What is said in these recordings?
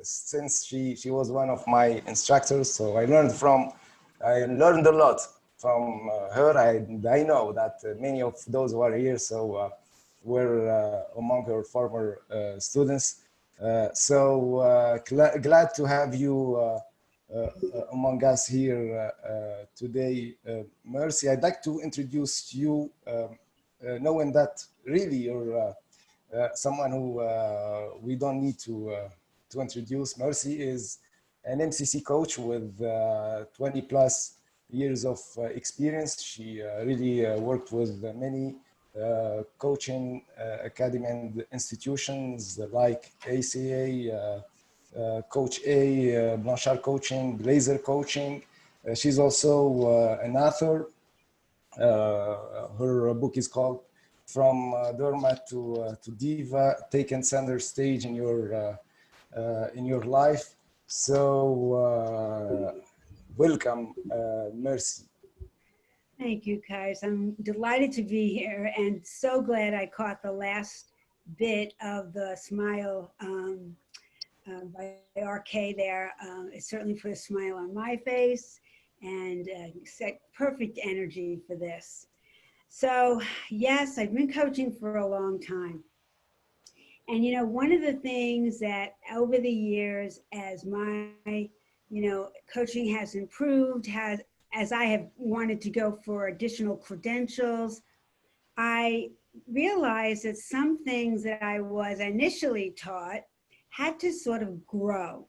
since she was one of my instructors, so I learned a lot from her. I know that many of those who are here were among her former students. Glad to have you among us here today. Merci, I'd like to introduce you, knowing that really you're someone who we don't need to introduce. Merci is an MCC coach with 20 plus years of experience. She really worked with many coaching academy and institutions like ACA, Coach A, Blanchard Coaching, Laser Coaching. She's also an author. Her book is called From Doormat to Diva, Taking Center Stage in your life. So welcome, Merci. Thank you, Kais. I'm delighted to be here and so glad I caught the last bit of the smile by RK there. It certainly put a smile on my face and set perfect energy for this. So yes, I've been coaching for a long time. And you know, one of the things that over the years, as my, coaching has improved, as I have wanted to go for additional credentials, I realized that some things that I was initially taught had to sort of grow.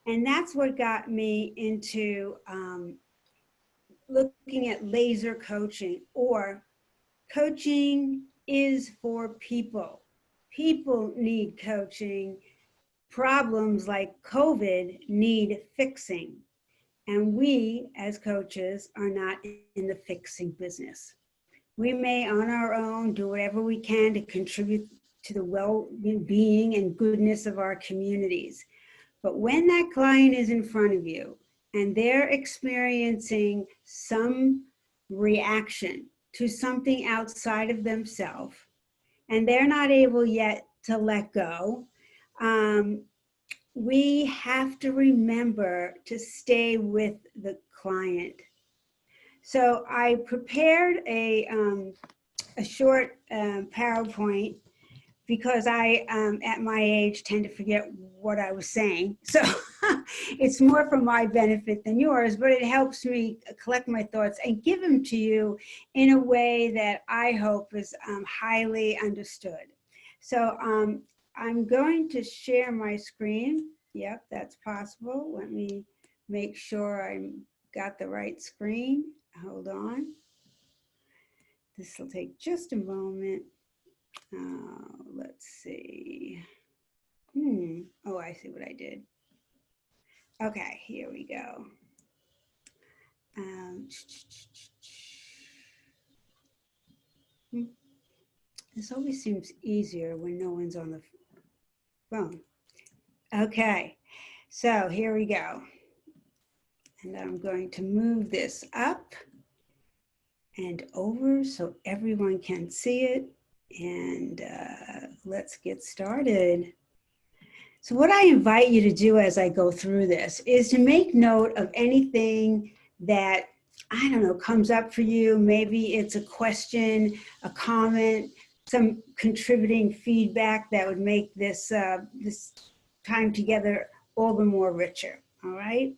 And that's what got me into looking at laser coaching, or coaching is for people. People need coaching. Problems like COVID need fixing. And we as coaches are not in the fixing business. We may on our own do whatever we can to contribute to the well-being and goodness of our communities. But when that client is in front of you and they're experiencing some reaction to something outside of themselves, and they're not able yet to let go, we have to remember to stay with the client. So I prepared a short PowerPoint because I, at my age, tend to forget what I was saying. So it's more for my benefit than yours, but it helps me collect my thoughts and give them to you in a way that I hope is highly understood. So I'm going to share my screen. Yep, that's possible. Let me make sure I got the right screen. Hold on. This will take just a moment. Let's see. Oh, I see what I did. Okay, here we go. This always seems easier when no one's on the phone. Okay, so here we go. And I'm going to move this up and over so everyone can see it. And let's get started. So what I invite you to do as I go through this is to make note of anything that, I don't know, comes up for you. Maybe it's a question, a comment, some contributing feedback that would make this, this time together all the more richer, all right?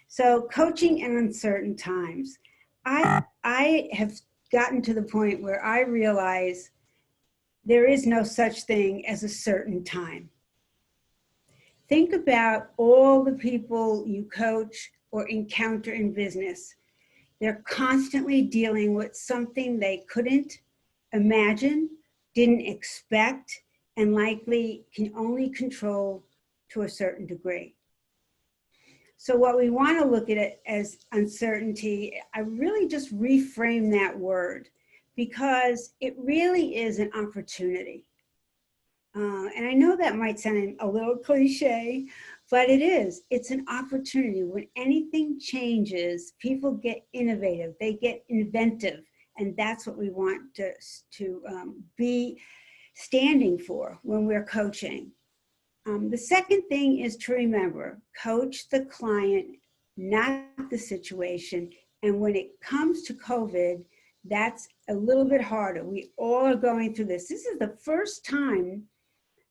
So coaching in uncertain times. I have gotten to the point where I realize there is no such thing as a certain time. Think about all the people you coach or encounter in business. They're constantly dealing with something they couldn't imagine, didn't expect, and likely can only control to a certain degree. So what we want to look at it as uncertainty, I really just reframe that word because it really is an opportunity. And I know that might sound a little cliche, but it is. It's an opportunity. When anything changes, people get innovative, they get inventive, and that's what we want to be standing for when we're coaching. The second thing is to remember, coach the client, not the situation. And when it comes to COVID, that's a little bit harder. We all are going through this. This is the first time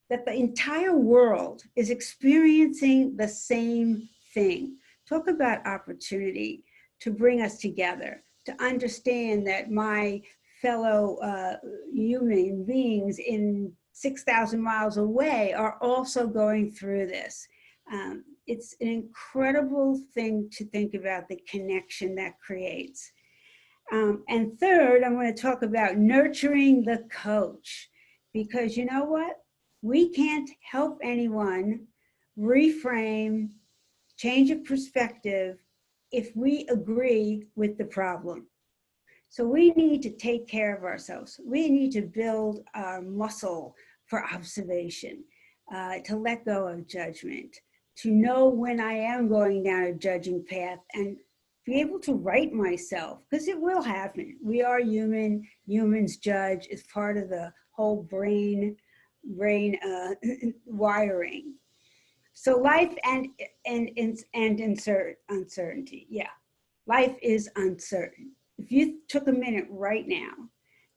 that the entire world is experiencing the same thing. Talk about opportunity to bring us together, to understand that my fellow human beings in 6,000 miles away are also going through this. It's an incredible thing to think about the connection that creates. And third, I'm going to talk about nurturing the coach, because you know what? We can't help anyone reframe, change of perspective if we agree with the problem. So we need to take care of ourselves. We need to build our muscle for observation, to let go of judgment, to know when I am going down a judging path and be able to right myself, because it will happen. We are human. Humans judge. It's part of the whole brain wiring. So life and uncertainty. Yeah, life is uncertain. If you took a minute right now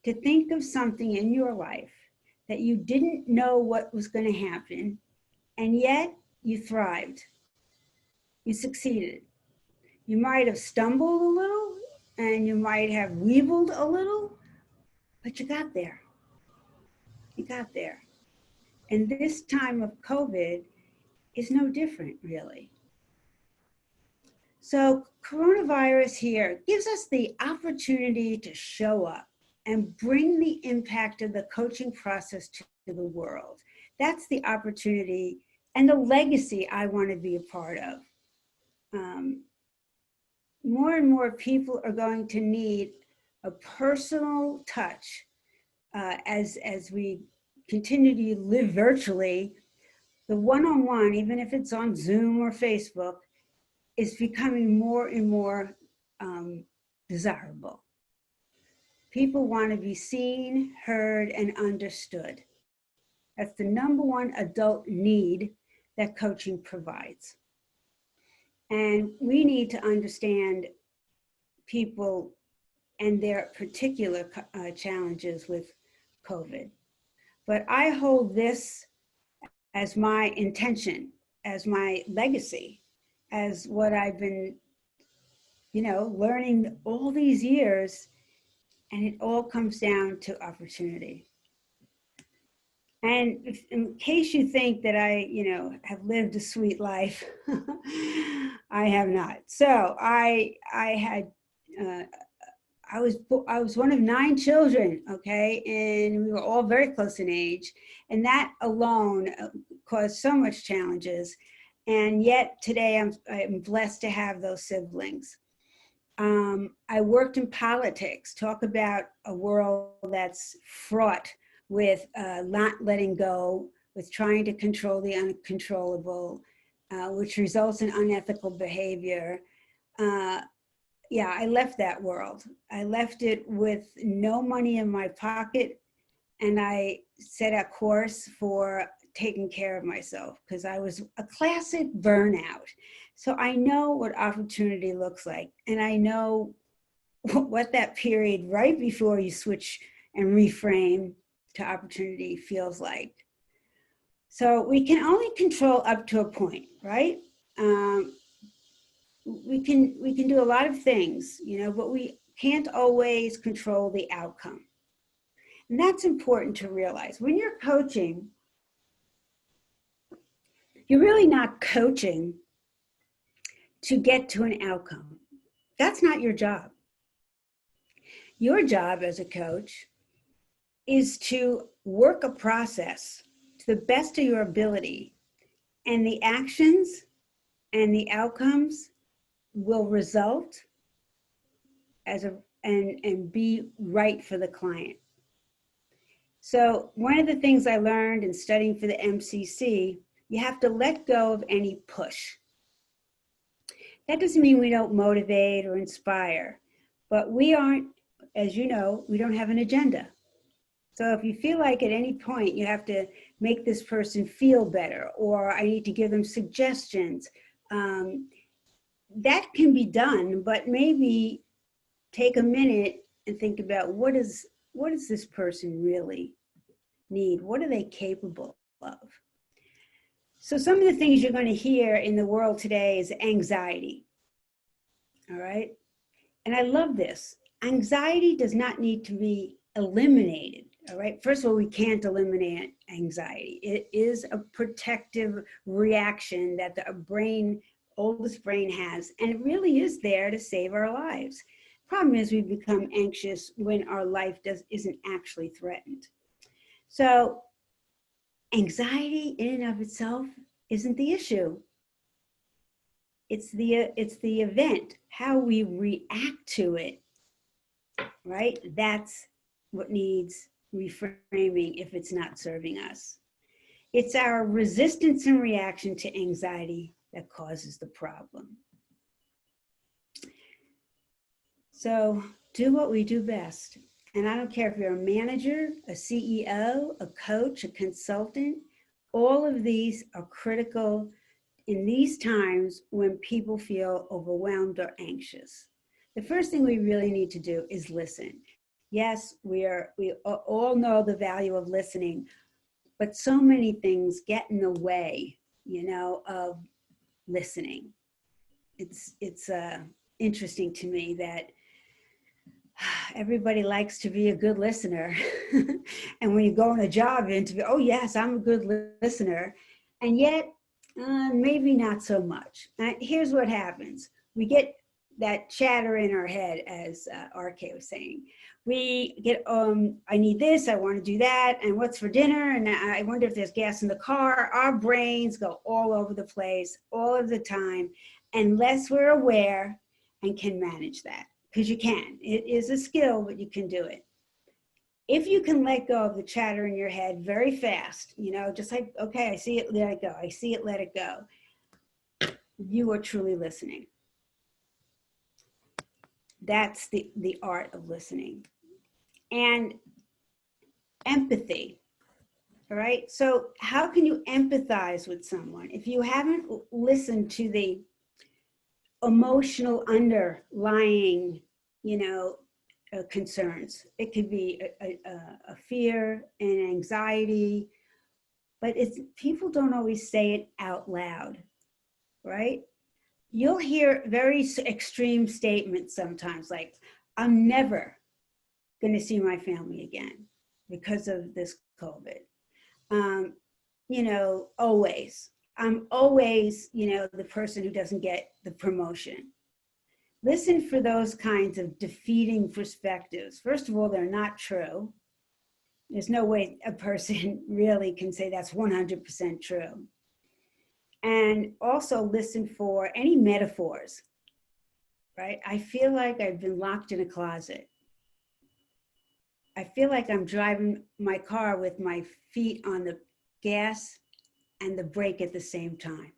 to think of something in your life that you didn't know what was going to happen, and yet you thrived, you succeeded. You might have stumbled a little and you might have weebled a little, but you got there. You got there. And this time of COVID is no different, really. So coronavirus here gives us the opportunity to show up and bring the impact of the coaching process to the world. That's the opportunity and the legacy I want to be a part of. More and more people are going to need a personal touch as we continue to live virtually. The one-on-one, even if it's on Zoom or Facebook, is becoming more and more desirable. People want to be seen, heard, and understood. That's the number one adult need that coaching provides. And we need to understand people and their particular challenges with COVID. But I hold this as my intention, as my legacy, as what I've been, learning all these years, and it all comes down to opportunity. And if, in case you think that I, have lived a sweet life, I have not. So I was one of 9 children, okay, and we were all very close in age, and that alone caused so much challenges. And yet today I'm blessed to have those siblings. I worked in politics. Talk about a world that's fraught with not letting go, with trying to control the uncontrollable, which results in unethical behavior. Yeah, I left that world. I left it with no money in my pocket, and I set a course for taking care of myself because I was a classic burnout. So I know what opportunity looks like, and I know what that period right before you switch and reframe to opportunity feels like. So we can only control up to a point, right? We can do a lot of things, but we can't always control the outcome. And that's important to realize. When you're coaching, you're really not coaching to get to an outcome. That's not your job. Your job as a coach is to work a process to the best of your ability, and the actions and the outcomes will result and be right for the client. So one of the things I learned in studying for the MCC, you have to let go of any push. That doesn't mean we don't motivate or inspire, but we aren't, as you know, we don't have an agenda. So if you feel like at any point you have to make this person feel better, or I need to give them suggestions. That can be done, but maybe take a minute and think about what does this person really need? What are they capable of? So some of the things you're going to hear in the world today is anxiety. All right. And I love this. Anxiety does not need to be eliminated. All right. First of all, we can't eliminate anxiety. It is a protective reaction that the oldest brain has, and it really is there to save our lives. Problem is we become anxious when our life isn't actually threatened. So anxiety in and of itself isn't the issue. It's the event, how we react to it, right? That's what needs reframing if it's not serving us. It's our resistance and reaction to anxiety that causes the problem. So do what we do best. And I don't care if you're a manager, a CEO, a coach, a consultant, all of these are critical in these times when people feel overwhelmed or anxious. The first thing we really need to do is listen. Yes, we all know the value of listening, but so many things get in the way, of listening. It's interesting to me that everybody likes to be a good listener. And when you go on a job interview, oh yes, I'm a good listener. And yet, maybe not so much. Here's what happens. We get that chatter in our head, as RK was saying. We get, I need this, I want to do that, and what's for dinner, and I wonder if there's gas in the car. Our brains go all over the place all of the time, unless we're aware and can manage that. Because you can. It is a skill, but you can do it. If you can let go of the chatter in your head very fast, just like, okay, I see it, let it go. I see it, let it go. You are truly listening. That's the art of listening. And empathy, all right? So how can you empathize with someone? If you haven't listened to the emotional underlying, concerns. It could be a fear and anxiety, but people don't always say it out loud, right? You'll hear very extreme statements sometimes, like, I'm never going to see my family again because of this COVID. Always. I'm always, the person who doesn't get the promotion. Listen for those kinds of defeating perspectives. First of all, they're not true. There's no way a person really can say that's 100% true. And also listen for any metaphors, right? I feel like I've been locked in a closet. I feel like I'm driving my car with my feet on the gas and the brake at the same time.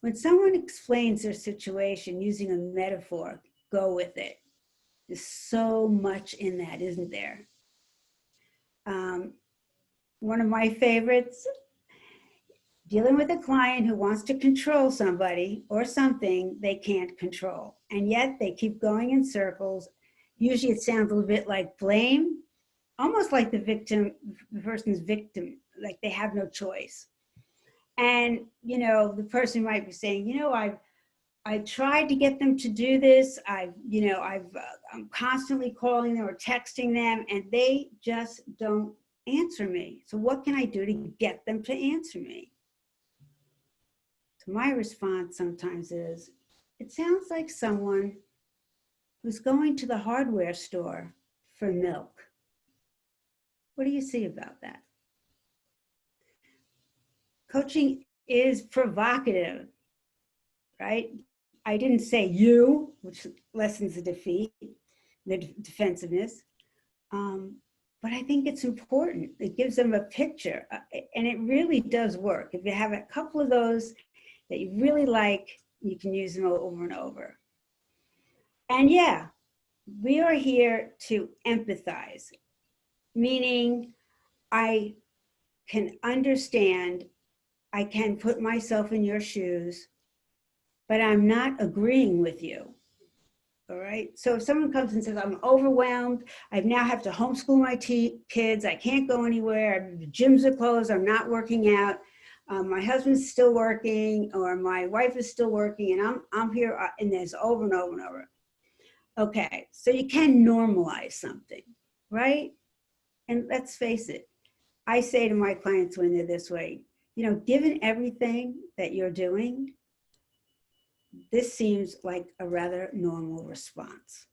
When someone explains their situation using a metaphor, go with it. There's so much in that, isn't there? One of my favorites, dealing with a client who wants to control somebody or something they can't control. And yet they keep going in circles. Usually it sounds a little bit like blame, almost like the person's victim, like they have no choice. And, the person might be saying, I tried to get them to do this. I'm constantly calling them or texting them, and they just don't answer me. So what can I do to get them to answer me? So my response sometimes is, it sounds like someone who's going to the hardware store for milk. What do you see about that? Coaching is provocative, right? I didn't say you, which lessens the defeat, the defensiveness. But I think it's important. It gives them a picture, and it really does work. If you have a couple of those that you really like, you can use them over and over. And yeah, we are here to empathize, meaning I can understand, I can put myself in your shoes, but I'm not agreeing with you. All right. So if someone comes and says, I'm overwhelmed, I now have to homeschool my kids, I can't go anywhere, the gyms are closed, I'm not working out, my husband's still working, or my wife is still working, and I'm here, and there's over and over and over. Okay, so you can normalize something, right? And let's face it, I say to my clients when they're this way, you know, given everything that you're doing, this seems like a rather normal response.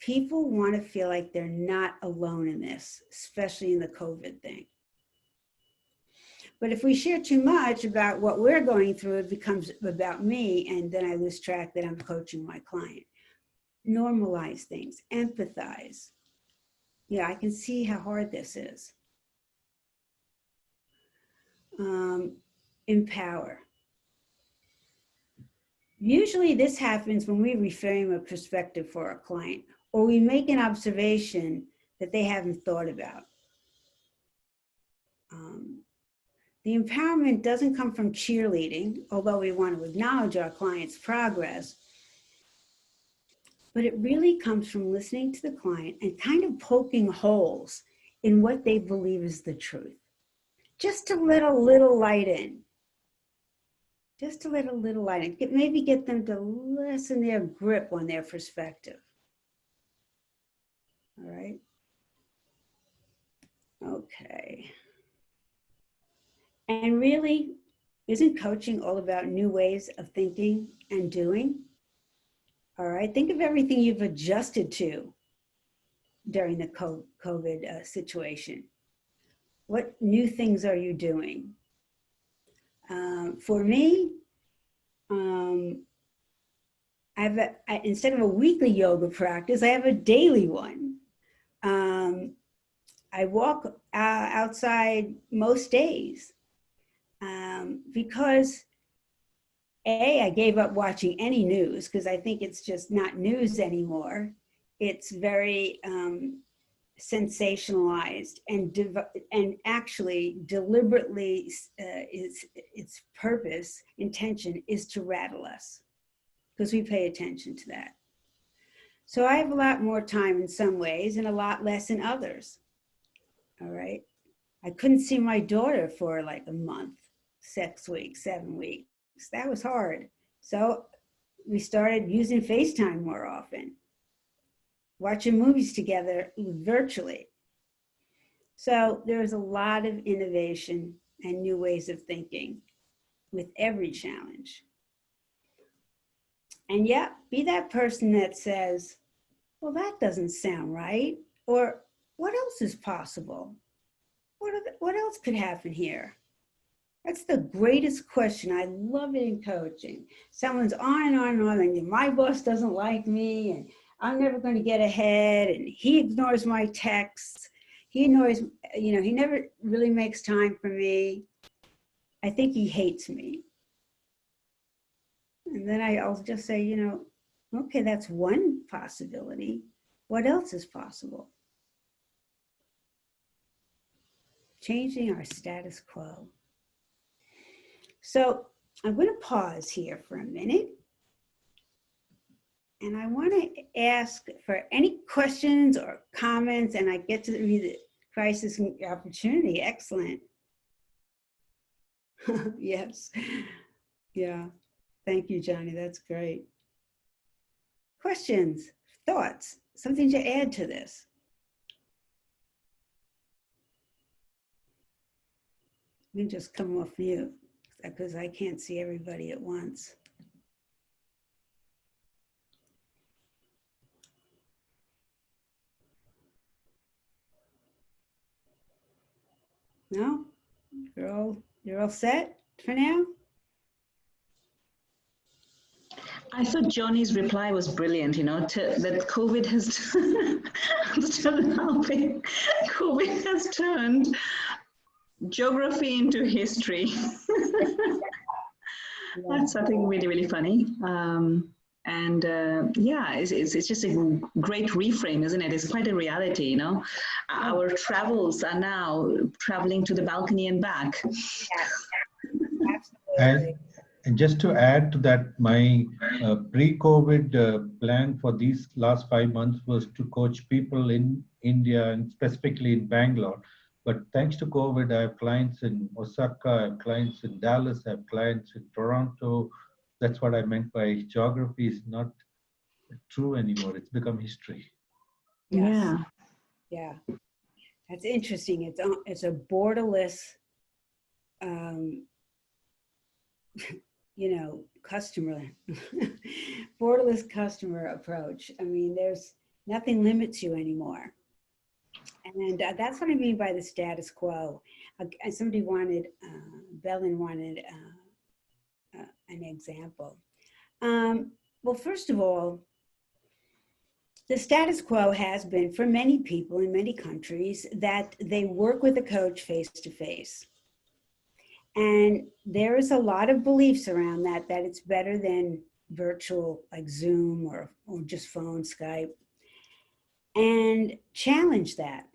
People want to feel like they're not alone in this, especially in the COVID thing. But if we share too much about what we're going through, it becomes about me, and then I lose track that I'm coaching my client. Normalize things, empathize. Yeah, I can see how hard this is. Empower. Usually this happens when we reframe a perspective for a client, or we make an observation that they haven't thought about. The empowerment doesn't come from cheerleading, although we want to acknowledge our client's progress, but it really comes from listening to the client and kind of poking holes in what they believe is the truth. Just to let a little light in. Just to let a little light in. Maybe get them to lessen their grip on their perspective. All right. Okay. And really, isn't coaching all about new ways of thinking and doing? All right. Think of everything you've adjusted to during the COVID situation. What new things are you doing? For me, instead of a weekly yoga practice, I have a daily one. I walk outside most days because I gave up watching any news because I think it's just not news anymore. It's very sensationalized and actually deliberately its purpose, intention is to rattle us because we pay attention to that. So I have a lot more time in some ways and a lot less in others. All right. I couldn't see my daughter for like a month, 6 weeks, 7 weeks. That was hard. So we started using FaceTime more often, watching movies together virtually. So there's a lot of innovation and new ways of thinking with every challenge. And yeah, be that person that says, well, that doesn't sound right. Or what else is possible? What else could happen here? That's the greatest question. I love it in coaching. Someone's on and on and on, and my boss doesn't like me, and I'm never going to get ahead, and he ignores my texts. He ignores, he never really makes time for me. I think he hates me. And then I'll just say, okay, that's one possibility. What else is possible? Changing our status quo. So I'm going to pause here for a minute. And I want to ask for any questions or comments, and I get to read the crisis and opportunity. Excellent. Yes. Yeah. Thank you, Johnny. That's great. Questions, thoughts, something to add to this? Let me just come off mute because I can't see everybody at once. No? You're all set for now? I thought Johnny's reply was brilliant, that COVID has COVID has turned geography into history. That's something really, really funny. And yeah, it's just a great reframe, isn't it? It's quite a reality, you know. Our travels are now traveling to the balcony and back. Yes, And, absolutely. and just to add to that, my pre-COVID plan for these last 5 months was to coach people in India and specifically in Bangalore. But thanks to COVID, I have clients in Osaka, I have clients in Dallas, I have clients in Toronto. That's what I meant by geography is not true anymore. It's become history. Yes. Yeah. Yeah. That's interesting. It's a borderless, you know, customer, borderless customer approach. I mean, there's nothing limits you anymore. And that's what I mean by the status quo. Somebody wanted, Belen wanted an example. Well, first of all, the status quo has been for many people in many countries that they work with a coach face to face. And there is a lot of beliefs around that it's better than virtual like Zoom or just phone, Skype, and challenge that.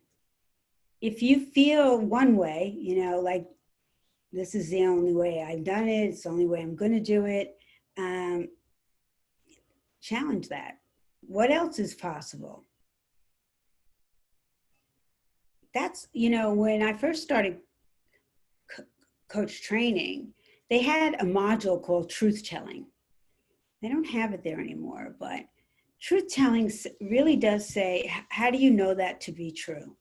If you feel one way, you know, like this is the only way I've done it, it's the only way I'm going to do it, challenge that. What else is possible? That's, you know, when I first started coach training, they had a module called truth telling. They don't have it there anymore, but truth telling really does say, how do you know that to be true?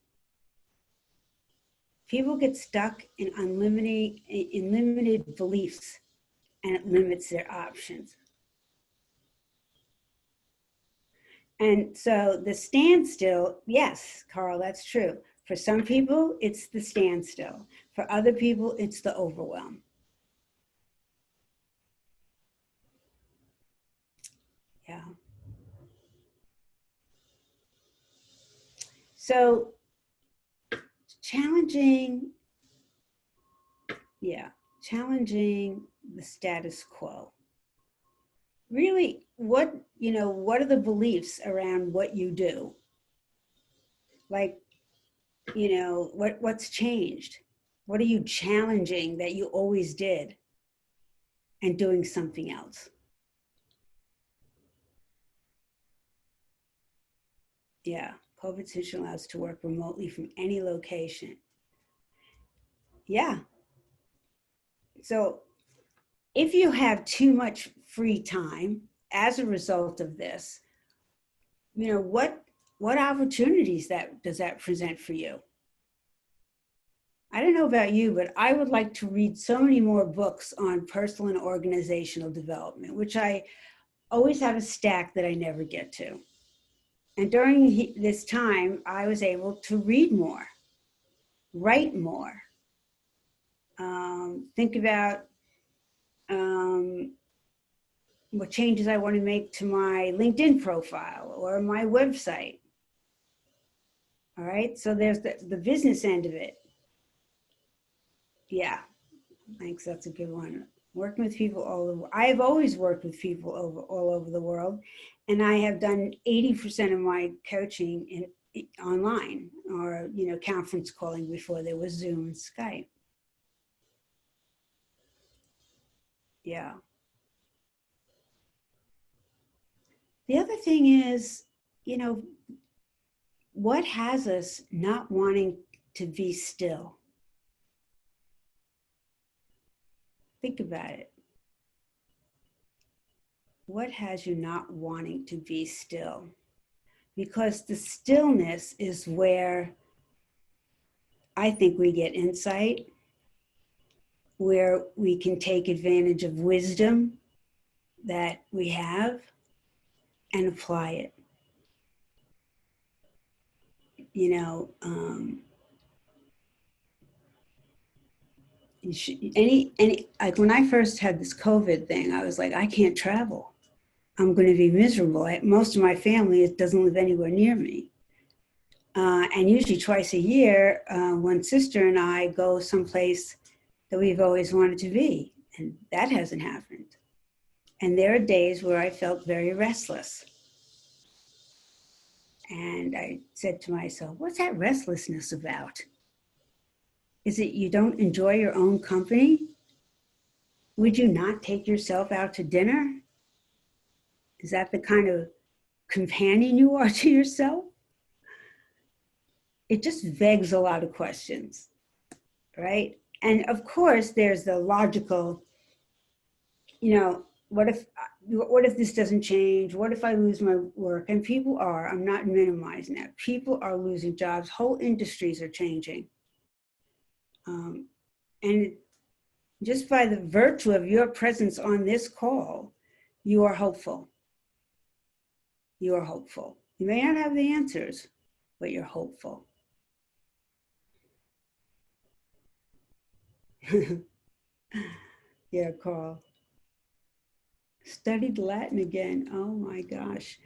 People get stuck in limited beliefs, and it limits their options. And so the standstill, yes, Carl, that's true. For some people, it's the standstill. For other people, it's the overwhelm. Yeah. So challenging the status quo. Really, what are the beliefs around what you do? Like, you know, what's changed? What are you challenging that you always did and doing something else? Yeah, COVID situation allows us to work remotely from any location. Yeah. So if you have too much free time as a result of this, you know, what opportunities does that present for you? I don't know about you, but I would like to read so many more books on personal and organizational development, which I always have a stack that I never get to. And during this time, I was able to read more, write more, think about what changes I want to make to my LinkedIn profile or my website. All right, so there's the business end of it. Yeah, thanks, that's a good one. Working with people all over. I have always worked with people all over the world, and I have done 80% of my coaching online or, you know, conference calling before there was Zoom and Skype. Yeah. The other thing is, you know, what has us not wanting to be still? Think about it. What has you not wanting to be still? Because the stillness is where I think we get insight, where we can take advantage of wisdom that we have and apply it. You know, like when I first had this COVID thing, I was like, I can't travel. I'm going to be miserable. Most of my family doesn't live anywhere near me. And usually twice a year, one sister and I go someplace that we've always wanted to be. And that hasn't happened. And there are days where I felt very restless. And I said to myself, what's that restlessness about? Is it you don't enjoy your own company? Would you not take yourself out to dinner? Is that the kind of companion you are to yourself? It just begs a lot of questions, right? And of course, there's the logical, what if this doesn't change? What if I lose my work? And people are, I'm not minimizing that. People are losing jobs. Whole industries are changing. And just by the virtue of your presence on this call, you are hopeful. You are hopeful. You may not have the answers, but you're hopeful. Yeah, Carl. Studied Latin again. Oh my gosh.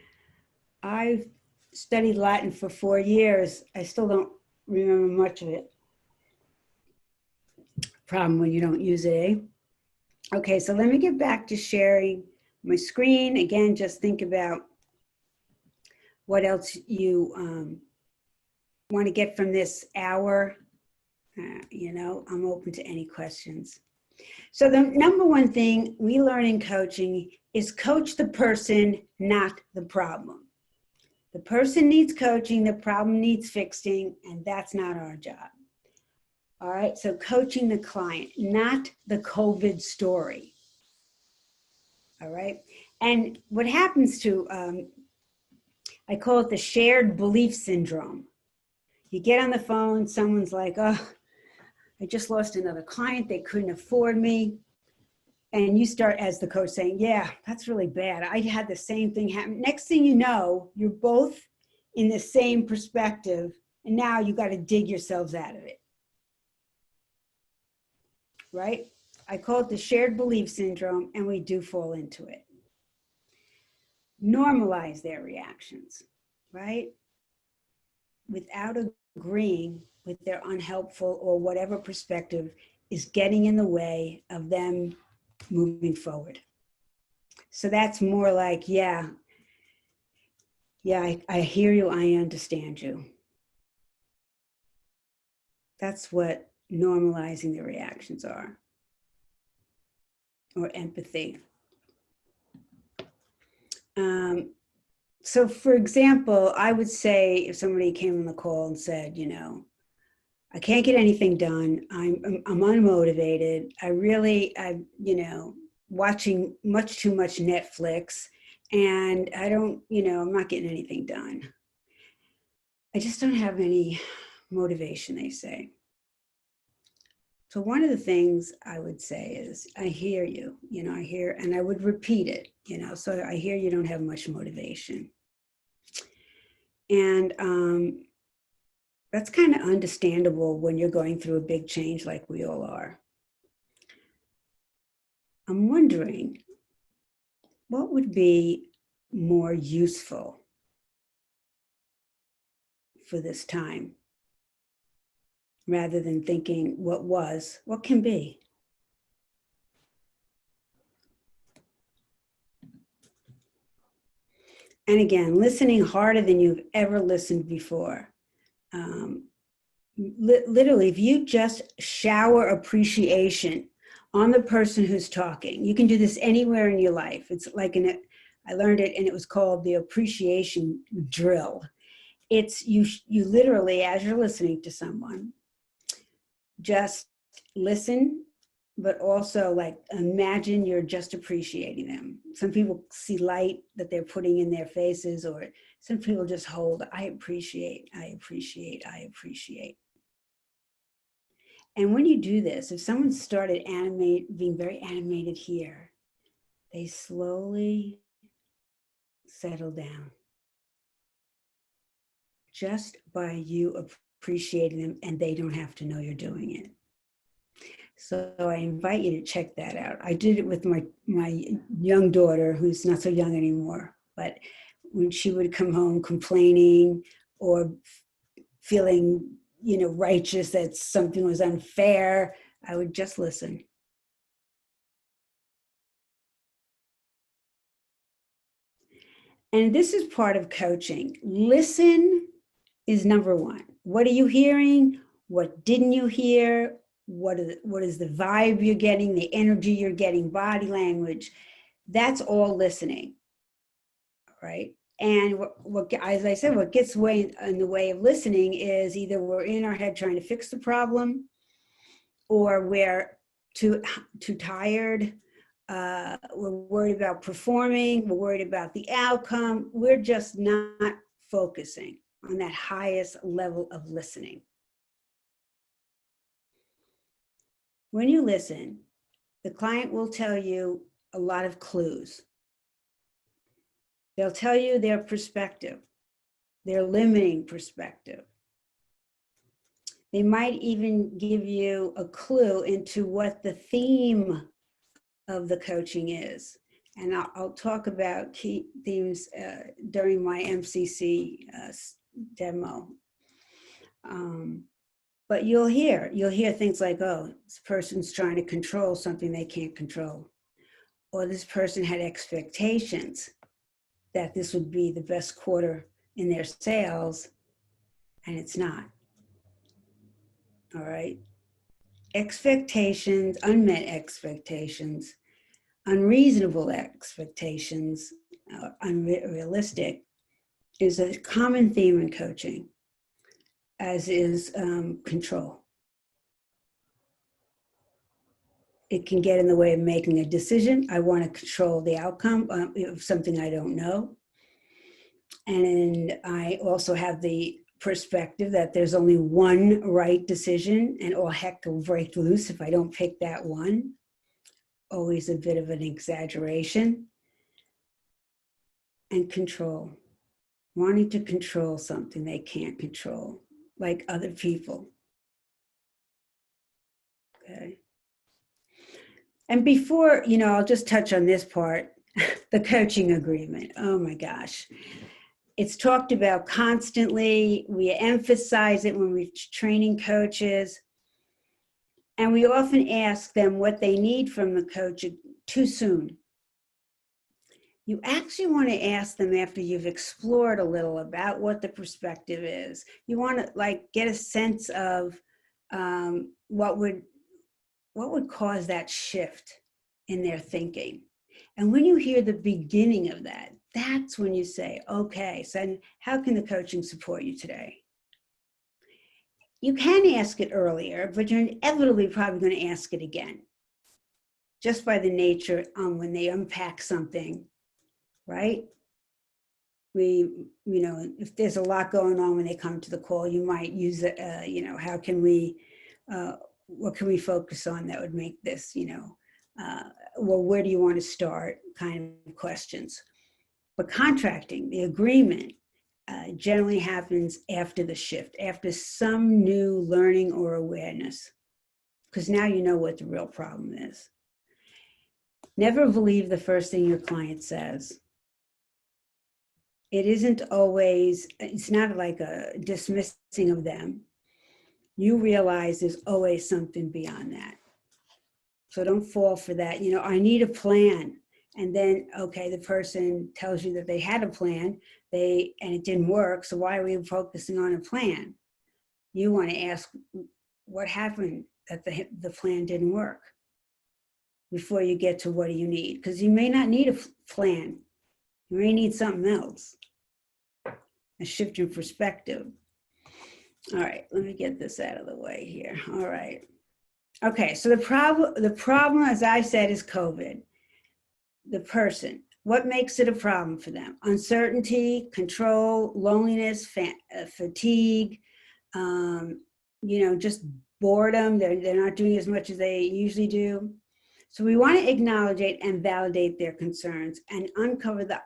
I've studied Latin for 4 years. I still don't remember much of it. Problem when you don't use it, eh? Okay, so let me get back to sharing my screen. Again, just think about what else you want to get from this hour. I'm open to any questions. So the number one thing we learn in coaching is coach the person, not the problem. The person needs coaching, the problem needs fixing, and that's not our job. All right, so coaching the client, not the COVID story. All right, and what happens to, I call it the shared belief syndrome. You get on the phone, someone's like, oh, I just lost another client, they couldn't afford me. And you start as the coach saying, yeah, that's really bad. I had the same thing happen. Next thing you know, you're both in the same perspective, and now you got to dig yourselves out of it. Right? I call it the shared belief syndrome, and we do fall into it. Normalize their reactions, right? Without agreeing with their unhelpful or whatever perspective is getting in the way of them moving forward. So that's more like, yeah, I hear you, I understand you. That's what normalizing the reactions are, or empathy. So for example, I would say if somebody came on the call and said, I can't get anything done, I'm unmotivated, I'm watching much too much Netflix, and I don't, I'm not getting anything done. I just don't have any motivation, they say. So one of the things I would say is, I hear you, I hear, and I would repeat it, so I hear you don't have much motivation. And that's kind of understandable when you're going through a big change like we all are. I'm wondering, what would be more useful for this time, rather than thinking what can be? And again, listening harder than you've ever listened before. Literally, if you just shower appreciation on the person who's talking, you can do this anywhere in your life. It's like I learned it, and it was called the appreciation drill. It's you literally, as you're listening to someone, just listen, but also like imagine you're just appreciating them. Some people see light that they're putting in their faces, or some people just hold, I appreciate, I appreciate, I appreciate. And when you do this, if someone started being very animated here, they slowly settle down. Just by you appreciating them, and they don't have to know you're doing it. So I invite you to check that out. I did it with my young daughter, who's not so young anymore, but when she would come home complaining or feeling, righteous that something was unfair, I would just listen. And this is part of coaching. Listen is number one. What are you hearing? What didn't you hear? What is the vibe you're getting, the energy you're getting, body language? That's all listening, right? And what, as I said, what gets in the way of listening is either we're in our head trying to fix the problem, or we're too tired. We're worried about performing. We're worried about the outcome. We're just not focusing on that highest level of listening. When you listen, the client will tell you a lot of clues. They'll tell you their perspective, their limiting perspective. They might even give you a clue into what the theme of the coaching is. And I'll talk about key themes during my MCC demo. But you'll hear things like, oh, this person's trying to control something they can't control. Or this person had expectations that this would be the best quarter in their sales, and it's not. All right. Expectations, unmet expectations, unreasonable expectations, unrealistic is a common theme in coaching, as is control. It can get in the way of making a decision. I want to control the outcome of something I don't know. And I also have the perspective that there's only one right decision, and all heck will break loose if I don't pick that one. Always a bit of an exaggeration. And control. Wanting to control something they can't control, like other people. Okay. And before, I'll just touch on this part, the coaching agreement. Oh my gosh. It's talked about constantly. We emphasize it when we're training coaches. And we often ask them what they need from the coach too soon. You actually want to ask them after you've explored a little about what the perspective is. You want to get a sense of what would cause that shift in their thinking. And when you hear the beginning of that, that's when you say, okay, so how can the coaching support you today? You can ask it earlier, but you're inevitably probably going to ask it again, just by the nature when they unpack something, right? If there's a lot going on when they come to the call, you might use it, how can we, what can we focus on that would make this, well, where do you want to start kind of questions. But contracting, the agreement, generally happens after the shift, after some new learning or awareness, because now you know what the real problem is. Never believe the first thing your client says. It isn't always, it's not like a dismissing of them. You realize there's always something beyond that. So don't fall for that. I need a plan. And then, okay, the person tells you that they had a plan, and it didn't work. So why are we focusing on a plan? You want to ask what happened that the plan didn't work before you get to what do you need? Because you may not need a plan. You may need something else. A shift in perspective. All right, let me get this out of the way here. All right. Okay, so the problem, as I said, is COVID. The person, what makes it a problem for them? Uncertainty, control, loneliness, fatigue, just boredom. They're not doing as much as they usually do. So we want to acknowledge it and validate their concerns and uncover the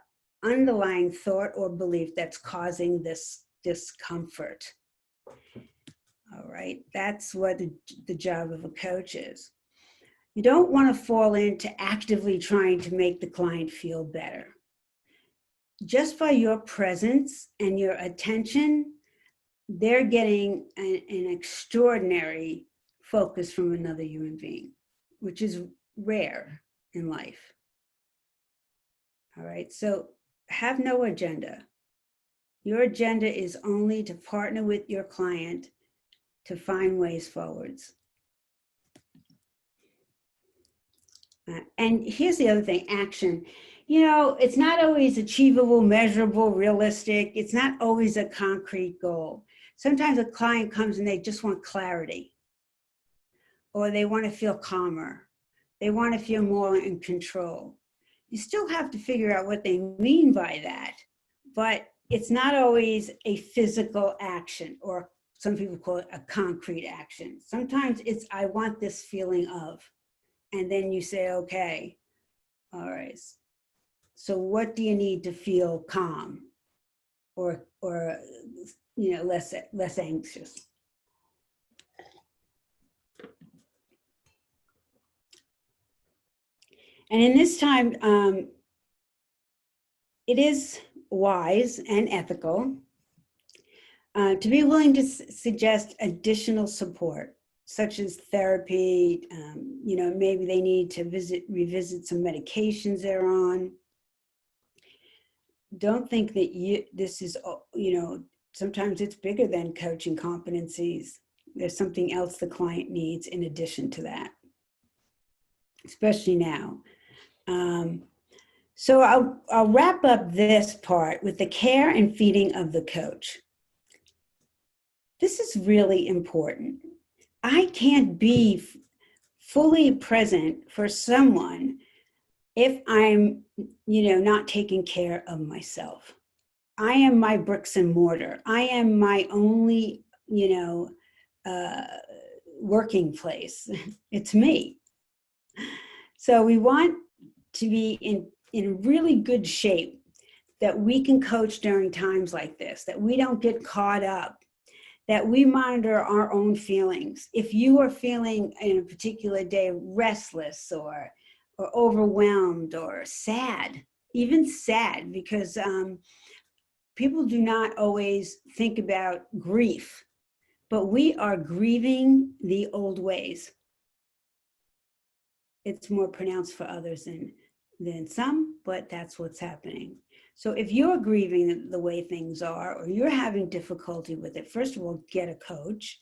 underlying thought or belief that's causing this discomfort. All right, that's what the job of a coach is. You don't want to fall into actively trying to make the client feel better. Just by your presence and your attention, they're getting an extraordinary focus from another human being, which is rare in life. All right, so have no agenda. Your agenda is only to partner with your client to find ways forwards. And here's the other thing, action. You know, it's not always achievable, measurable, realistic. It's not always a concrete goal. Sometimes a client comes and they just want clarity, or they want to feel calmer. They want to feel more in control. You still have to figure out what they mean by that, but it's not always a physical action, or some people call it a concrete action. Sometimes it's, I want this feeling of, and then you say, okay, all right. So what do you need to feel calm or you know, less anxious? And in this time, it is wise and ethical to be willing to suggest additional support, such as therapy. You know, maybe they need to revisit some medications they're on. Don't think that this is, you know, sometimes it's bigger than coaching competencies. There's something else the client needs in addition to that, especially now. So I'll wrap up this part with the care and feeding of the coach. This is really important. I can't be fully present for someone if I'm, you know, not taking care of myself. I am my bricks and mortar. I am my only, you know, working place. It's me. So we want to be in really good shape, that we can coach during times like this, that we don't get caught up, that we monitor our own feelings. If you are feeling in a particular day restless or overwhelmed or sad, even sad, because people do not always think about grief, but we are grieving the old ways. It's more pronounced for others than some, but that's what's happening. So if you're grieving the way things are, or you're having difficulty with it, first of all, get a coach.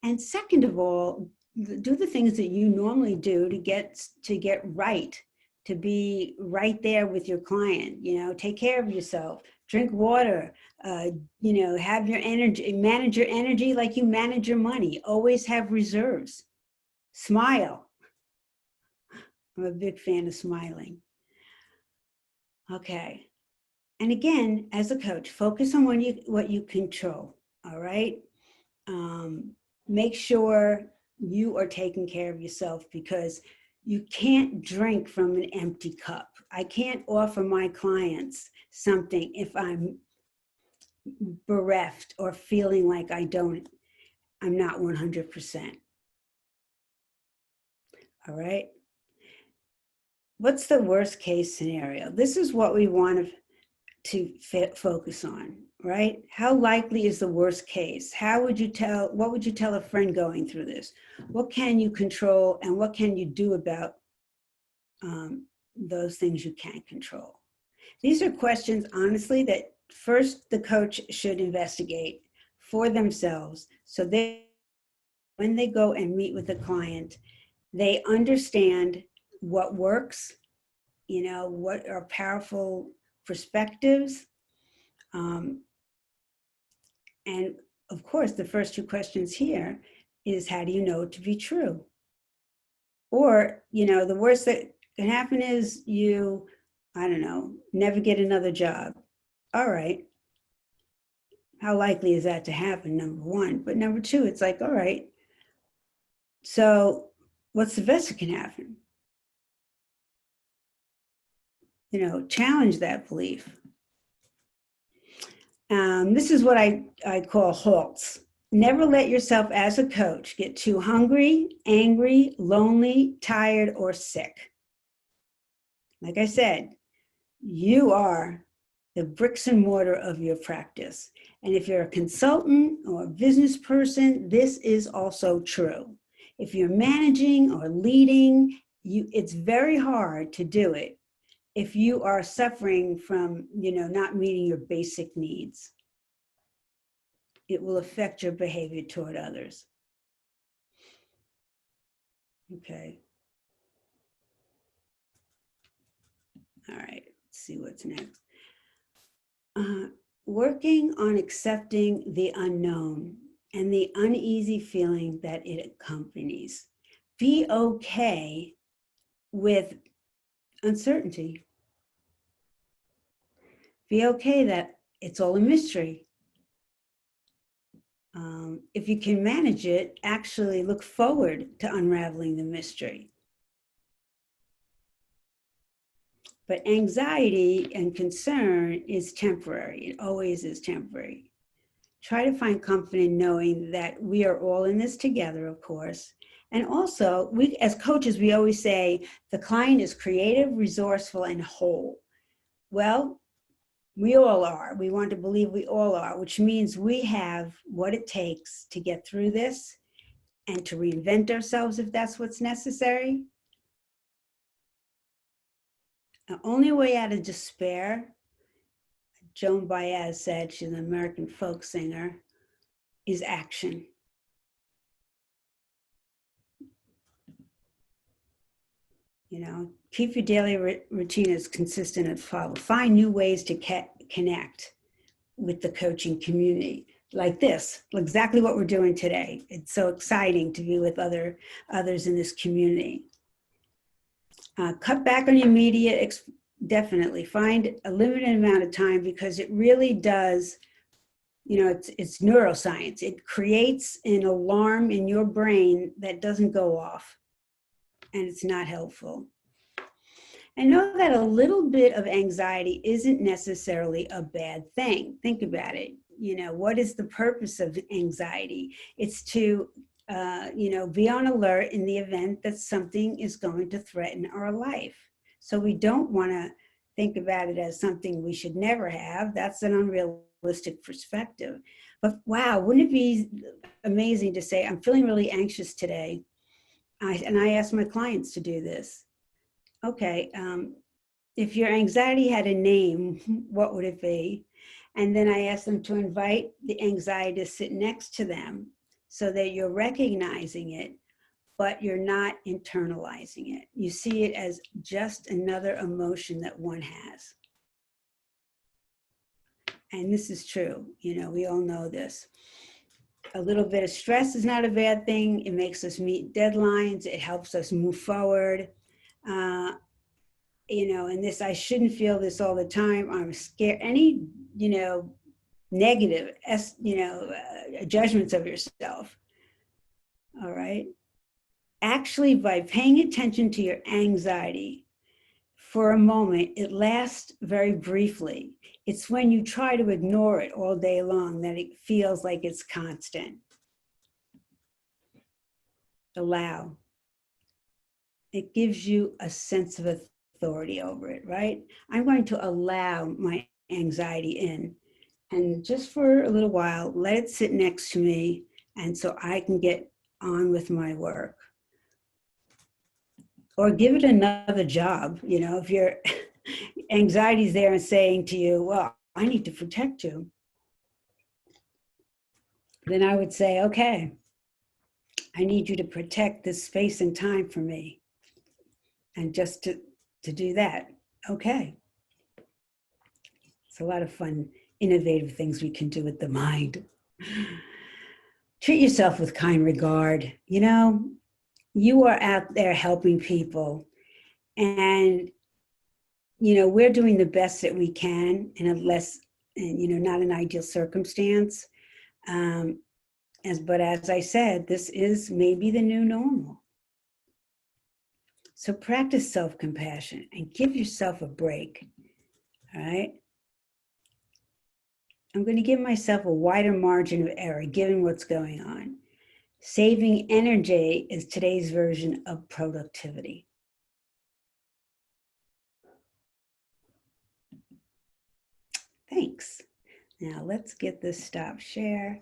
And second of all, do the things that you normally do to get right, to be right there with your client. You know, take care of yourself, drink water, you know, have your energy, manage your energy like you manage your money. Always have reserves. Smile. I'm a big fan of smiling. Okay. And again, as a coach, focus on what you control, all right? Make sure you are taking care of yourself, because you can't drink from an empty cup. I can't offer my clients something if I'm bereft or feeling like I'm not 100%. All right? What's the worst case scenario? This is what we want to focus on, right? How likely is the worst case? What would you tell a friend going through this? What can you control, and what can you do about those things you can't control? These are questions, honestly, that first the coach should investigate for themselves, so when they go and meet with a client, they understand what works, you know, what are powerful perspectives. And of course, the first two questions here is, how do you know it to be true? Or, you know, the worst that can happen is you, I don't know, never get another job. All right. How likely is that to happen, number one? But number two, it's like, all right, so what's the best that can happen? You know, challenge that belief. This is what I call halts. Never let yourself as a coach get too hungry, angry, lonely, tired, or sick. Like I said, you are the bricks and mortar of your practice. And if you're a consultant or a business person, this is also true. If you're managing or leading, it's very hard to do it if you are suffering from, not meeting your basic needs, it will affect your behavior toward others. Okay. All right, let's see what's next. Working on accepting the unknown and the uneasy feeling that it accompanies. Be okay with uncertainty. Be okay that it's all a mystery. If you can manage it, actually look forward to unraveling the mystery. But anxiety and concern is temporary. It always is temporary. Try to find comfort in knowing that we are all in this together, of course. And also, we as coaches, we always say the client is creative, resourceful, and whole. Well, we all are. We want to believe we all are, which means we have what it takes to get through this and to reinvent ourselves if that's what's necessary. The only way out of despair, Joan Baez said, she's an American folk singer, is action. Keep your daily routine as consistent as possible. Find new ways to connect with the coaching community, like this, exactly what we're doing today. It's so exciting to be with others in this community. Cut back on your media, definitely. Find a limited amount of time, because it really does, it's neuroscience. It creates an alarm in your brain that doesn't go off, and it's not helpful. And know that a little bit of anxiety isn't necessarily a bad thing. Think about it. What is the purpose of anxiety? It's to, be on alert in the event that something is going to threaten our life. So we don't want to think about it as something we should never have. That's an unrealistic perspective. But wow, wouldn't it be amazing to say, I'm feeling really anxious today. And I ask my clients to do this. Okay, if your anxiety had a name, what would it be? And then I ask them to invite the anxiety to sit next to them so that you're recognizing it, but you're not internalizing it. You see it as just another emotion that one has. And this is true, we all know this. A little bit of stress is not a bad thing. It makes us meet deadlines. It helps us move forward. And this, I shouldn't feel this all the time. I'm scared. Any, negative, judgments of yourself. All right. Actually, by paying attention to your anxiety for a moment, it lasts very briefly. It's when you try to ignore it all day long that it feels like it's constant. Allow. It gives you a sense of authority over it, right? I'm going to allow my anxiety in, and just for a little while, let it sit next to me, and so I can get on with my work. Or give it another job. If your anxiety is there and saying to you, well, I need to protect you, then I would say, okay, I need you to protect this space and time for me. And just to do that, okay. It's a lot of fun, innovative things we can do with the mind. Treat yourself with kind regard. You are out there helping people, and we're doing the best that we can in not an ideal circumstance. But as I said, this is maybe the new normal. So practice self-compassion and give yourself a break. All right. I'm going to give myself a wider margin of error given what's going on. Saving energy is today's version of productivity. Thanks. Now let's get this stop share.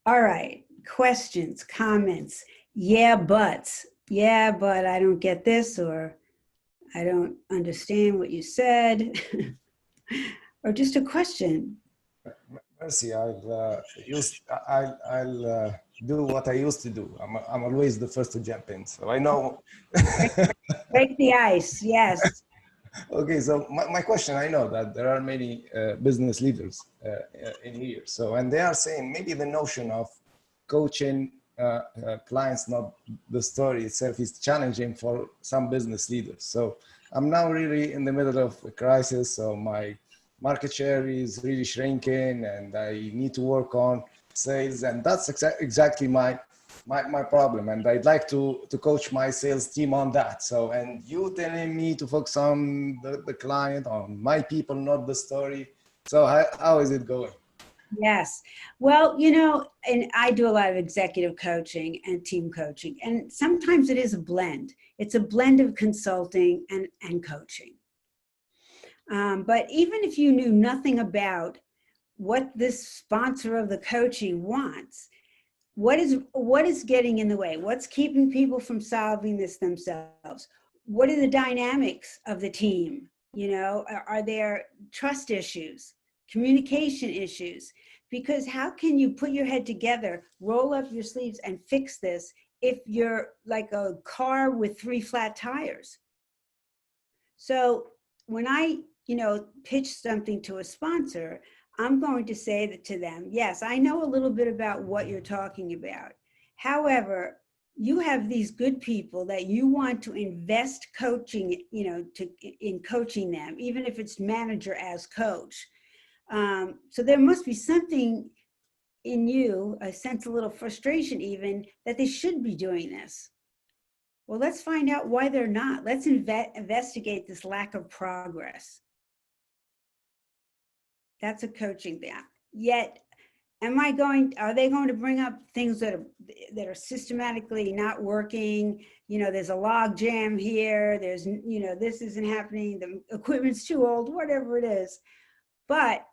All right, questions, comments. Yeah, but I don't get this, or I don't understand what you said, or just a question. Merci, I'll do what I used to do. I'm always the first to jump in, so I know. Break the ice, yes. Okay, so my question, I know that there are many business leaders in here. So, and they are saying maybe the notion of coaching clients, not the story itself, is challenging for some business leaders. So I'm now really in the middle of a crisis. So my market share is really shrinking and I need to work on sales. And that's exactly my problem, and I'd like to coach my sales team on that. So, and you telling me to focus on the client, on my people, not the story. So how is it going? Yes. Well, you know, and I do a lot of executive coaching and team coaching, and sometimes it is a blend. It's a blend of consulting and coaching. But even if you knew nothing about what this sponsor of the coaching wants, what is getting in the way? What's keeping people from solving this themselves? What are the dynamics of the team? You know, are there trust issues, communication issues? Because how can you put your head together, roll up your sleeves and fix this if you're like a car with 3 flat tires? So when I, you know, pitch something to a sponsor, I'm going to say that to them, yes, I know a little bit about what you're talking about. However, you have these good people that you want to invest coaching, you know, in coaching them, even if it's manager as coach. So there must be something in you, I sense a little frustration even, that they should be doing this. Well, let's find out why they're not. Let's investigate this lack of progress. That's a coaching thing. Yet, are they going to bring up things that are systematically not working? You know, there's a log jam here. There's, you know, this isn't happening. The equipment's too old, whatever it is. But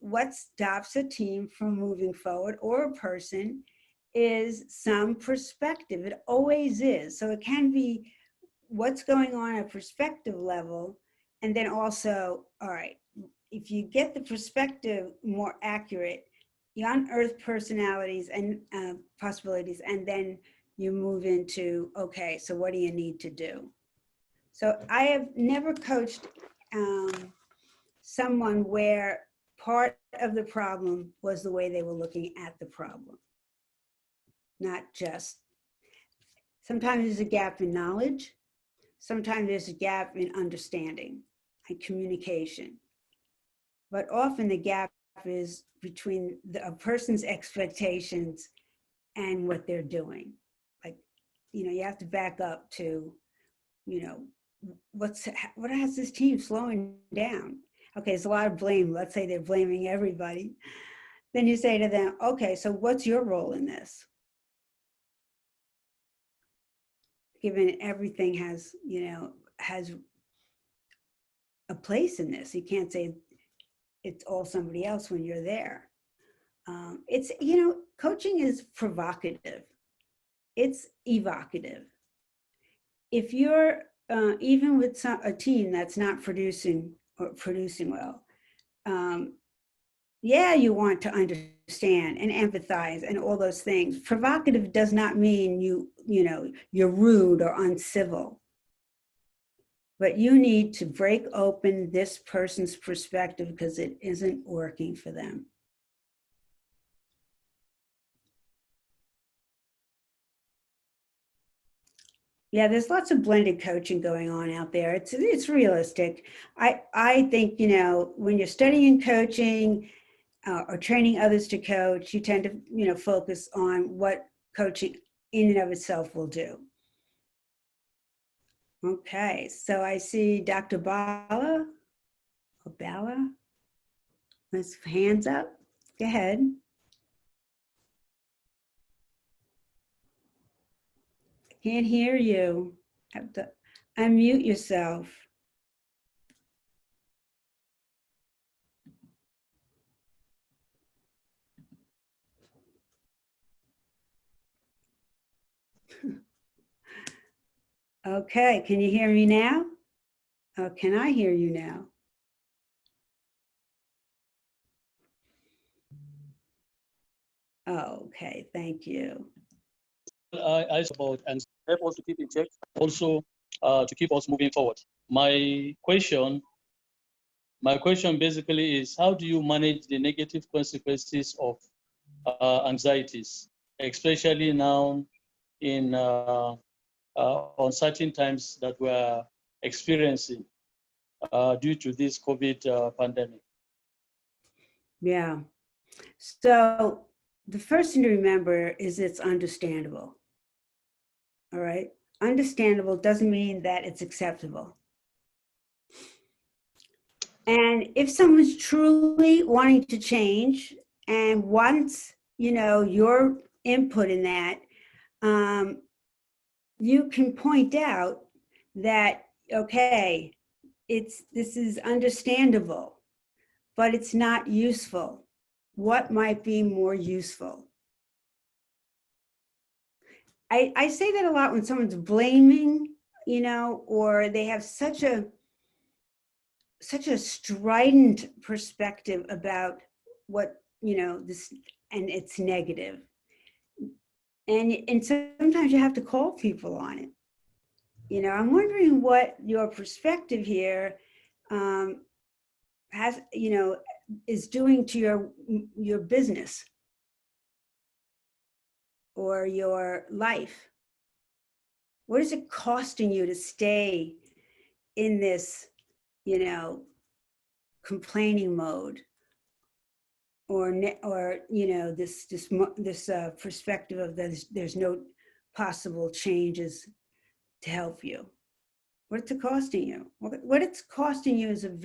what stops a team from moving forward, or a person, is some perspective. It always is. So it can be what's going on at a perspective level, and then also, all right, if you get the perspective more accurate, you unearth personalities and possibilities, and then you move into, okay, so what do you need to do? So I have never coached someone where part of the problem was the way they were looking at the problem. Not just, sometimes there's a gap in knowledge, sometimes there's a gap in understanding and communication. But often the gap is between a person's expectations and what they're doing. Like, you know, you have to back up to, you know, what has this team slowing down? Okay, there's a lot of blame. Let's say they're blaming everybody. Then you say to them, okay, so what's your role in this? Given everything has, you know, has a place in this. You can't say it's all somebody else when you're there. It's, you know, coaching is provocative. It's evocative. If you're, even with a team that's not producing well, yeah, you want to understand and empathize and all those things. Provocative does not mean you know, you're rude or uncivil. But you need to break open this person's perspective because it isn't working for them. Yeah, there's lots of blended coaching going on out there. It's realistic. I think, you know, when you're studying coaching or training others to coach, you tend to, you know, focus on what coaching in and of itself will do. Okay, so I see Dr. Bala. Let's hands up. Go ahead. Can't hear you. Have to unmute yourself. Okay, can you hear me now? Can I hear you now? Oh, okay, thank you. I support and help us to keep in check, also to keep us moving forward. My question basically is, how do you manage the negative consequences of anxieties, especially now in uncertain times that we're experiencing due to this COVID pandemic? Yeah. So the first thing to remember is it's understandable. All right. Understandable doesn't mean that it's acceptable. And if someone's truly wanting to change and wants, you know, your input in that, you can point out that, okay, this is understandable, but it's not useful. What might be more useful? I say that a lot when someone's blaming, you know, or they have such a strident perspective about what, you know, this, and it's negative. And sometimes you have to call people on it. You know, I'm wondering what your perspective here has, you know, is doing to your business or your life. What is it costing you to stay in this, you know, complaining mode, or you know, this perspective of there's no possible changes to help you? What's it costing you? What it's costing you is a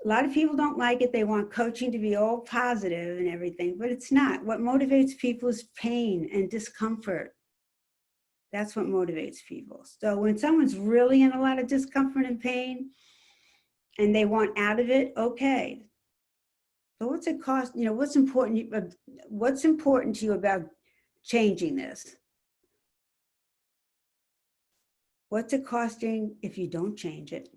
lot of people don't like it. They want coaching to be all positive and everything, but it's not. What motivates people is pain and discomfort. That's what motivates people. So when someone's really in a lot of discomfort and pain and they want out of it, okay. But what's it cost? You know, what's important to you about changing this? What's it costing if you don't change it?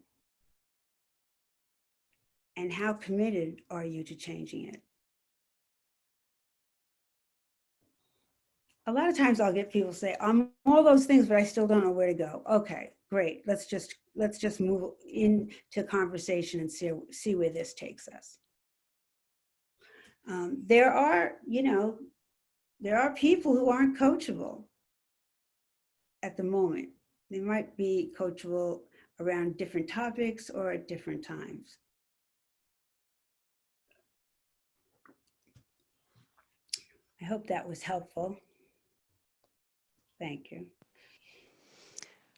And how committed are you to changing it? A lot of times I'll get people say, I'm all those things, but I still don't know where to go. Okay, great. Let's just move into conversation and see where this takes us. There are people who aren't coachable at the moment. They might be coachable around different topics or at different times. I hope that was helpful. Thank you.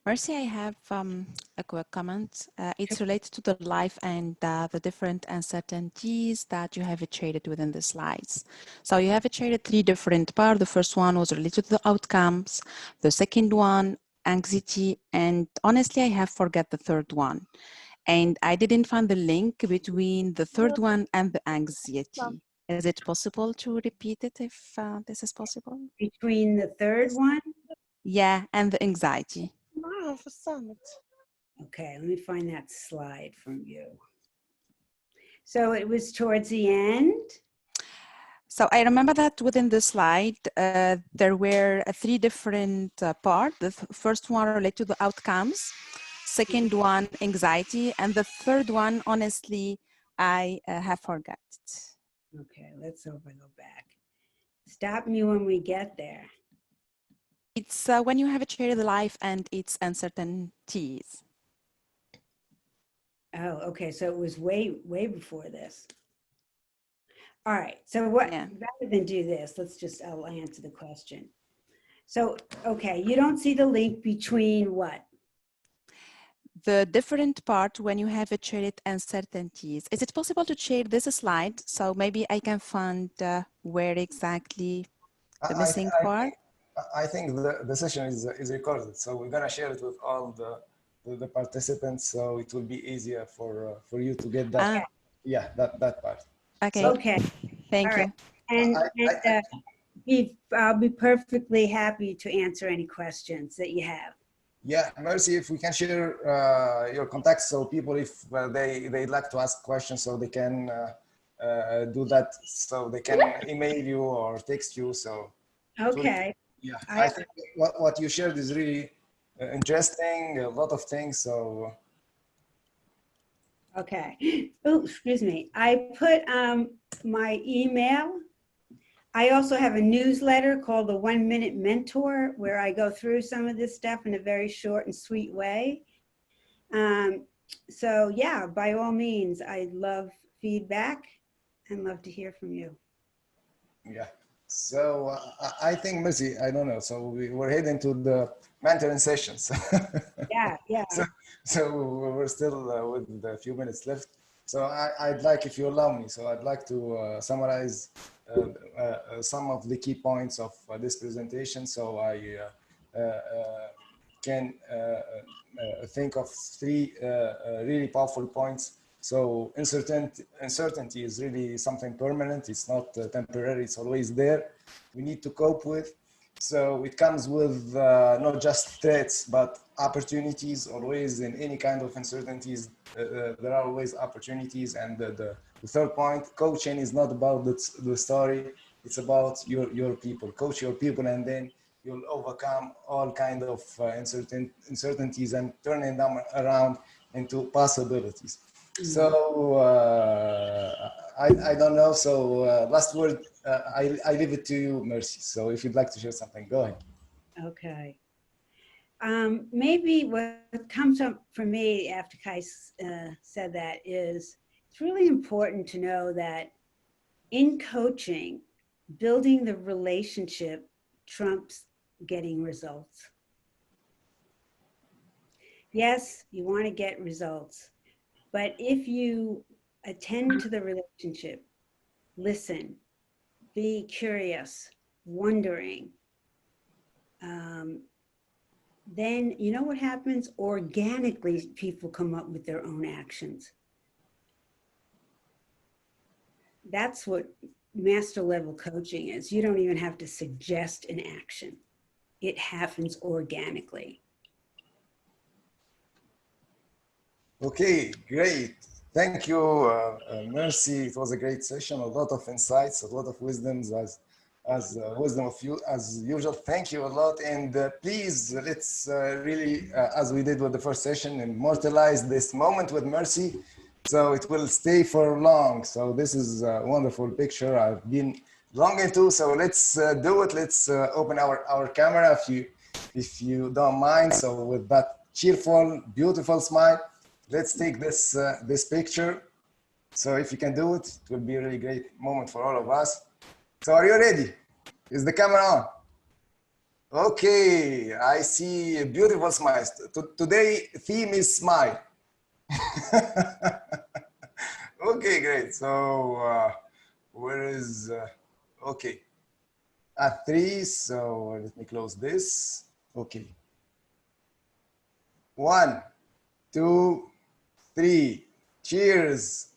Merci, I have a quick comment. It's related to the life and the different uncertainties that you have traded within the slides. So you have traded 3 different parts. The first one was related to the outcomes. The second one, anxiety. And honestly, I have forgot the third one. And I didn't find the link between the third one and the anxiety. Is it possible to repeat it if this is possible? Between the third one? Yeah, and the anxiety. Okay, let me find that slide from you. So it was towards the end? So I remember that within the slide, there were 3 different parts. The first one related to the outcomes, second one, anxiety, and the third one, honestly, I have forgot. Okay, let's go back. Stop me when we get there. It's when you have a shared life and its uncertainties. Oh, okay, so it was way before this. All right, so rather than do this, I'll answer the question. So, okay, you don't see the link between what? The different part when you have a shared uncertainties. Is it possible to share this slide? So maybe I can find where exactly the missing part. I think the session is recorded, so we're gonna share it with all the participants, so it will be easier for you to get that. Yeah, that part. Okay. So, okay. Thank you. And I'll be perfectly happy to answer any questions that you have. Yeah, Mercy, if we can share your contacts so people, if they'd like to ask questions, so they can do that, so they can email you or text you. So Okay. yeah, I I think what you shared is really interesting, a lot of things. So Okay. Oh, excuse me. I put my email. I also have a newsletter called the 1 Minute Mentor, where I go through some of this stuff in a very short and sweet way. So yeah, by all means, I love feedback and love to hear from you. yeah. So I think, Mercy, I don't know. So we're heading to the mentoring sessions. Yeah, yeah. So we're still with a few minutes left. So I'd like, if you allow me, so I'd like to summarize some of the key points of this presentation. So I can think of three really powerful points. So uncertainty is really something permanent. It's not temporary. It's always there. We need to cope with. So it comes with not just threats, but opportunities. Always in any kind of uncertainties, there are always opportunities. And the third point, coaching is not about the story. It's about your people. Coach your people, and then you'll overcome all kind of uncertainties and turning them around into possibilities. So I don't know. So last word, I leave it to you, Mercy. So if you'd like to share something, go ahead. Okay. Maybe what comes up for me after Kai said that is it's really important to know that in coaching, building the relationship trumps getting results. Yes, you want to get results, but if you attend to the relationship, listen, be curious, wondering, then you know what happens? Organically, people come up with their own actions. That's what master level coaching is. You don't even have to suggest an action. It happens organically. Okay, great. Thank you, Mercy. It was a great session. A lot of insights, a lot of wisdoms, as wisdom of you as usual. Thank you a lot, and please let's really, as we did with the first session, immortalize this moment with Mercy, so it will stay for long. So this is a wonderful picture I've been longing to. So let's do it. Let's open our camera if you don't mind. So with that cheerful, beautiful smile, let's take this this picture. So if you can do it, it will be a really great moment for all of us. So are you ready? Is the camera on? Okay, I see a beautiful smile. Today theme is smile. Okay, great. So where is, okay. At 3, so let me close this. Okay. 1, 2, 3. Cheers.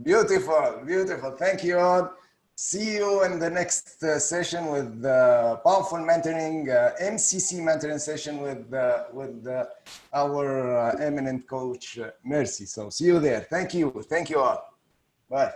Beautiful, beautiful. Thank you all. See you in the next session with powerful mentoring, MCC mentoring session with our eminent coach, Merci. So see you there. Thank you. Thank you all. Bye.